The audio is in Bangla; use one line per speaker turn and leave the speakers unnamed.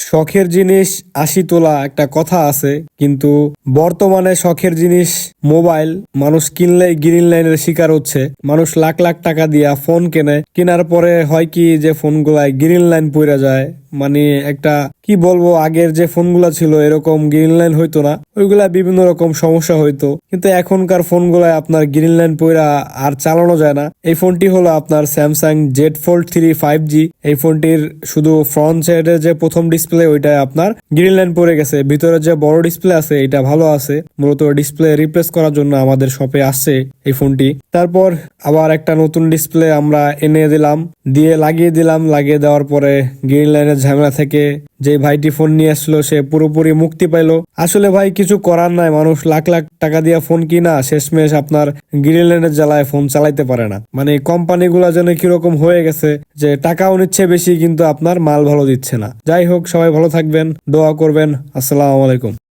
শখের জিনিস ৮০ তোলা একটা কথা আছে, কিন্তু বর্তমানে শখের জিনিস মোবাইল। মানুষ কিনলেই গ্রিন লাইনের শিকার হচ্ছে। মানুষ লাখ লাখ টাকা দিয়া ফোন কেনে, কেনার পরে হয় কি যে ফোনগুলায় গ্রিন লাইন পইরা যায়। মানে একটা কি বলবো, আগের যে ফোনগুলা ছিল এরকম গ্রিন লাইন হইতো না, ওইগুলা বিভিন্ন রকম সমস্যা হইতো। কিন্তু এখনকার ফোনগুলায় আপনার গ্রিন লাইন পইরা আর চালানো যায় না। এই ফোনটি হলো আপনার স্যামসাং জেড ফোল্ড 3 5G। এই ফোনটির শুধু ফ্রন্ট সাইডের যে প্রথম ডিসপ্লে ওইটা আপনার গ্রিন লাইন পড়ে গেছে, ভিতরে যে বড় ডিসপ্লে আছে এটা ভালো আছে। মূলত ডিসপ্লে রিপ্লেস করার জন্য আমাদের শপে আসছে এই ফোনটি। তারপর আবার একটা নতুন ডিসপ্লে আমরা এনে দিলাম, লাগিয়ে দিলাম। লাগিয়ে দেওয়ার পরে গ্রিন লাইনের ঝামেলা থেকে যে ভাইটি ফোন নিয়ে আসলো সে পুরোপুরি মুক্তি পাইলো। আসলে ভাই কিছু করার নাই, মানুষ লাখ লাখ টাকা দিয়ে ফোন কিনা শেষমেশ আপনার গ্রিন লাইনের জ্বালায় ফোন চালাইতে পারে না। মানে কোম্পানিগুলো যেন কিরকম হয়ে গেছে যে টাকাও নিচ্ছে বেশি কিন্তু আপনার মাল ভালো দিচ্ছে না। যাই হোক, সবাই ভালো থাকবেন, দোয়া করবেন। আসসালামু আলাইকুম।